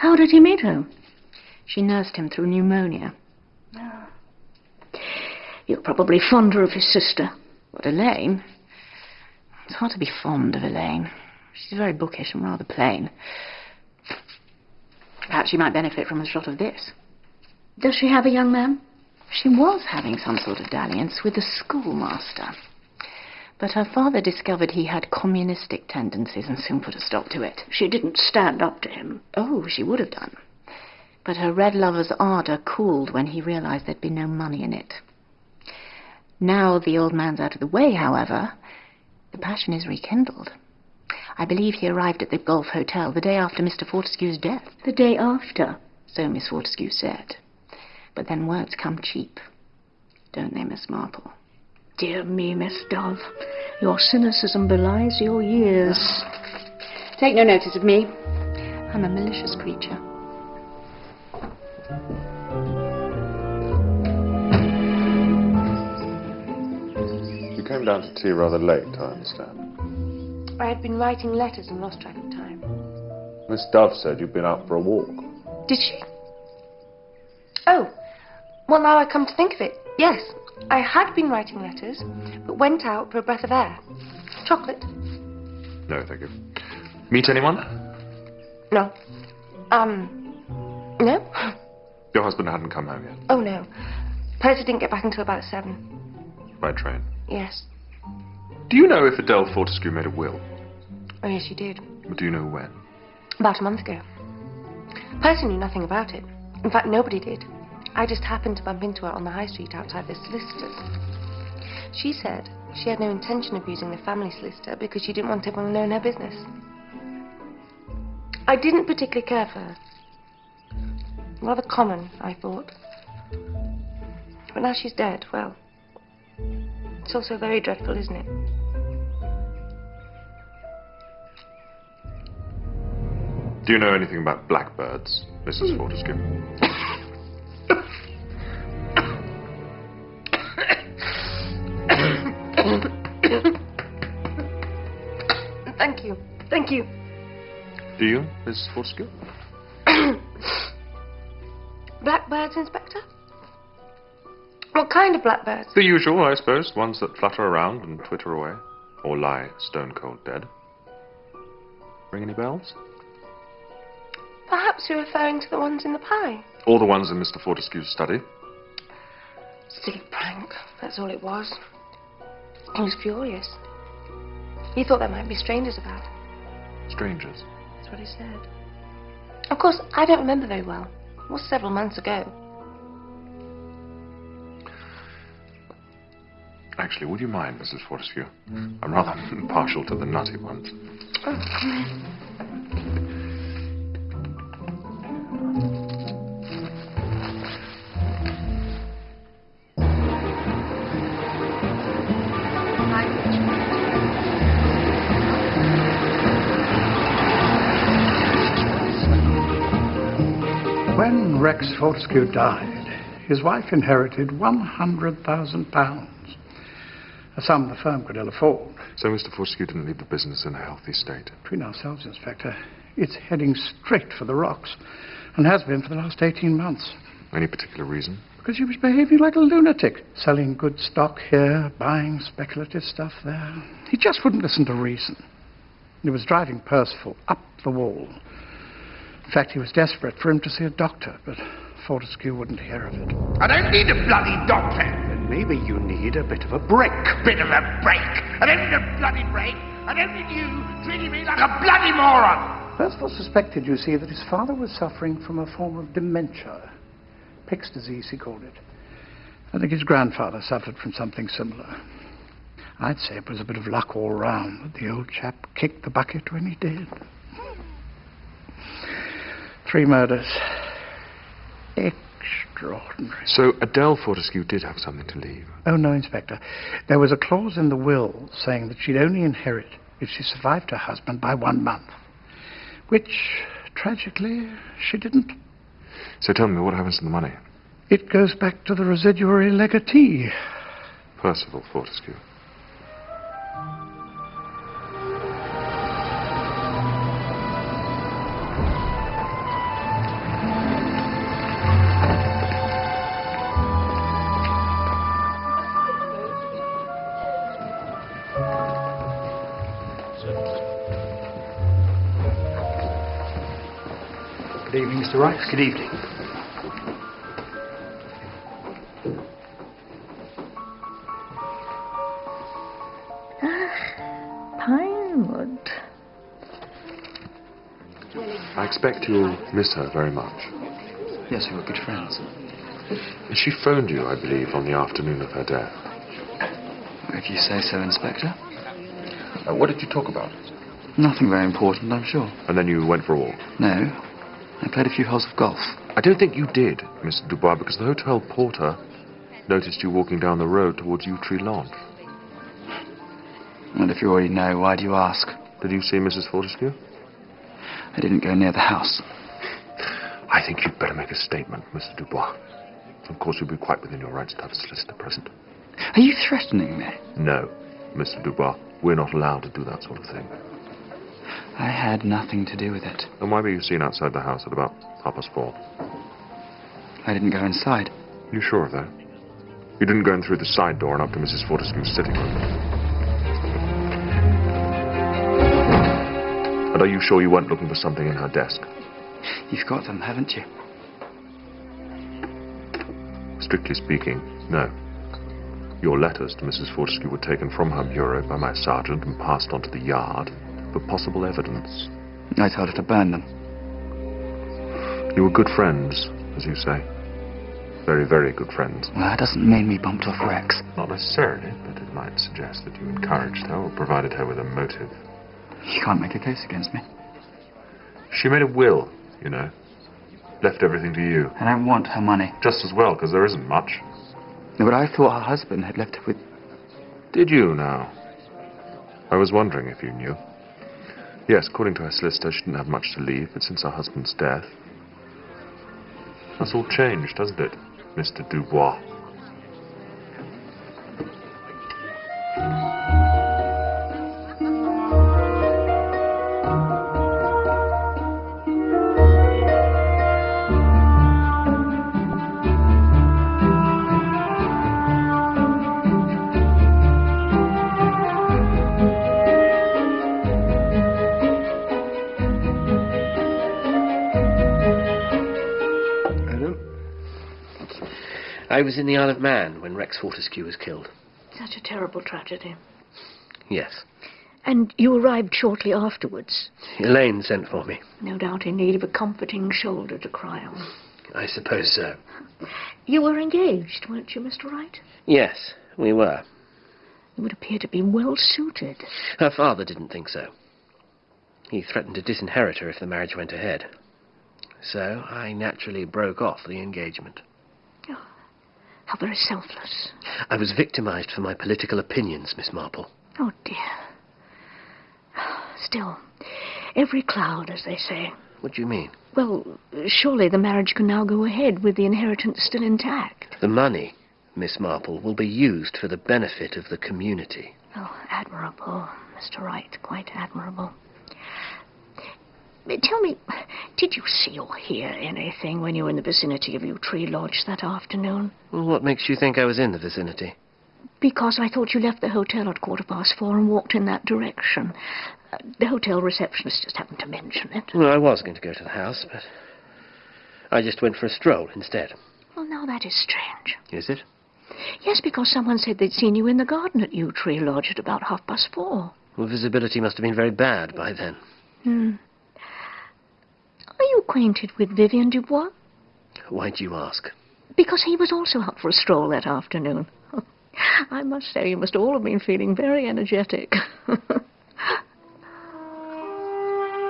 How did he meet her? She nursed him through pneumonia. Oh. You're probably fonder of his sister. What, Elaine? It's hard to be fond of Elaine. She's very bookish and rather plain. Perhaps she might benefit from a shot of this. Does she have a young man? She was having some sort of dalliance with the schoolmaster. But her father discovered he had communistic tendencies and soon put a stop to it. She didn't stand up to him. Oh, she would have done. But her red lover's ardour cooled when he realized there'd be no money in it. Now the old man's out of the way, however, the passion is rekindled. I believe he arrived at the Golf Hotel the day after Mr. Fortescue's death. The day after? So Miss Fortescue said. But then words come cheap, don't they, Miss Marple? Dear me, Miss Dove. Your cynicism belies your years. Take no notice of me. I'm a malicious creature. You came down to tea rather late, I understand. I had been writing letters and lost track of time. Miss Dove said you'd been out for a walk. Did she? Oh, well, now I come to think of it, yes. I had been writing letters, but went out for a breath of air. Chocolate? No, thank you. Meet anyone? No. No? Your husband hadn't come home yet? Oh, no. Percy didn't get back until about 7. By train? Yes. Do you know if Adele Fortescue made a will? Oh, yes, she did. But do you know when? About a month ago. Percy knew nothing about it. In fact, nobody did. I just happened to bump into her on the high street outside the solicitor's. She said she had no intention of using the family solicitor because she didn't want everyone knowing her business. I didn't particularly care for her. Rather common, I thought. But now she's dead, well, it's also very dreadful, isn't it? Do you know anything about blackbirds, Mrs. Fortescue? Thank you. Thank you. Do you, Mrs. Fortescue? Blackbirds, Inspector? What kind of blackbirds? The usual, I suppose. Ones that flutter around and twitter away. Or lie stone cold dead. Ring any bells? Perhaps you're referring to the ones in the pie. Or the ones in Mr. Fortescue's study. Silly prank, that's all it was. He was furious. He thought there might be strangers about. Strangers? That's what he said. Of course, I don't remember very well. It was several months ago. Actually, would you mind, Mrs. Fortescue? I'm rather partial to the nutty ones. When Rex Fortescue died, his wife inherited £100,000, a sum the firm could ill afford. So Mr. Fortescue didn't leave the business in a healthy state? Between ourselves, Inspector, it's heading straight for the rocks, and has been for the last 18 months. Any particular reason? Because he was behaving like a lunatic, selling good stock here, buying speculative stuff there. He just wouldn't listen to reason. He was driving Percival up the wall. In fact, he was desperate for him to see a doctor, but Fortescue wouldn't hear of it. I don't need a bloody doctor. Then maybe you need a bit of a break. Bit of a break. I don't need a bloody break. I don't need you treating me like a bloody moron. Percival suspected, you see, that his father was suffering from a form of dementia. Pick's disease, he called it. I think his grandfather suffered from something similar. I'd say it was a bit of luck all round that the old chap kicked the bucket when he did. 3 murders. Extraordinary. So Adele Fortescue did have something to leave? Oh, no, Inspector. There was a clause in the will saying that she'd only inherit if she survived her husband by 1 month. Which, tragically, she didn't. So tell me, what happens to the money? It goes back to the residuary legatee. Percival Fortescue. Good evening, Mr. Wright. Good evening. Pinewood. I expect you'll miss her very much. Yes, we were good friends. She phoned you, I believe, on the afternoon of her death. If you say so, Inspector. What did you talk about? Nothing very important, I'm sure. And then you went for a walk? No. I played a few holes of golf. I don't think you did, Mr. Dubois, because the hotel porter noticed you walking down the road towards Yew Tree Lodge. And if you already know, why do you ask? Did you see Mrs. Fortescue? I didn't go near the house. I think you'd better make a statement, Mr. Dubois. Of course, you'll be quite within your rights to have a solicitor present. Are you threatening me? No, Mr. Dubois. We're not allowed to do that sort of thing. I had nothing to do with it. And why were you seen outside the house at about 4:30? I didn't go inside. You sure of that? You didn't go in through the side door and up to Mrs. Fortescue's sitting room? And are you sure you weren't looking for something in her desk? You've got them, haven't you? Strictly speaking, no. Your letters to Mrs. Fortescue were taken from her bureau by my sergeant and passed on to the yard for possible evidence. I told her to burn them. You were good friends, as you say. Very, very good friends. Well, that doesn't mean we bumped off Rex. Not necessarily, but it might suggest that you encouraged her or provided her with a motive. You can't make a case against me. She made a will, you know. Left everything to you. I don't want her money. Just as well, because there isn't much. No, but I thought her husband had left her with... Did you, now? I was wondering if you knew. Yes, according to her solicitor, she didn't have much to leave, but since her husband's death... That's all changed, hasn't it, Mr. Dubois? I was in the Isle of Man when Rex Fortescue was killed. Such a terrible tragedy. Yes. And you arrived shortly afterwards. Elaine sent for me. No doubt in need of a comforting shoulder to cry on. I suppose so. You were engaged, weren't you, Mr. Wright? Yes, we were. You would appear to be well suited. Her father didn't think so. He threatened to disinherit her if the marriage went ahead. So I naturally broke off the engagement. Oh, how very selfless. I was victimized for my political opinions, Miss Marple. Oh, dear. Still, every cloud, as they say. What do you mean? Well, surely the marriage can now go ahead with the inheritance still intact. The money, Miss Marple, will be used for the benefit of the community. Oh, admirable, Mr. Wright, quite admirable. Tell me, did you see or hear anything when you were in the vicinity of Yew Tree Lodge that afternoon? Well, what makes you think I was in the vicinity? Because I thought you left the hotel at 4:15 and walked in that direction. The hotel receptionist just happened to mention it. Well, I was going to go to the house, but I just went for a stroll instead. Well, now that is strange. Is it? Yes, because someone said they'd seen you in the garden at Yew Tree Lodge at about 4:30. Well, visibility must have been very bad by then. Are you acquainted with Vivian Dubois? Why do you ask? Because he was also out for a stroll that afternoon. I must say, you must all have been feeling very energetic.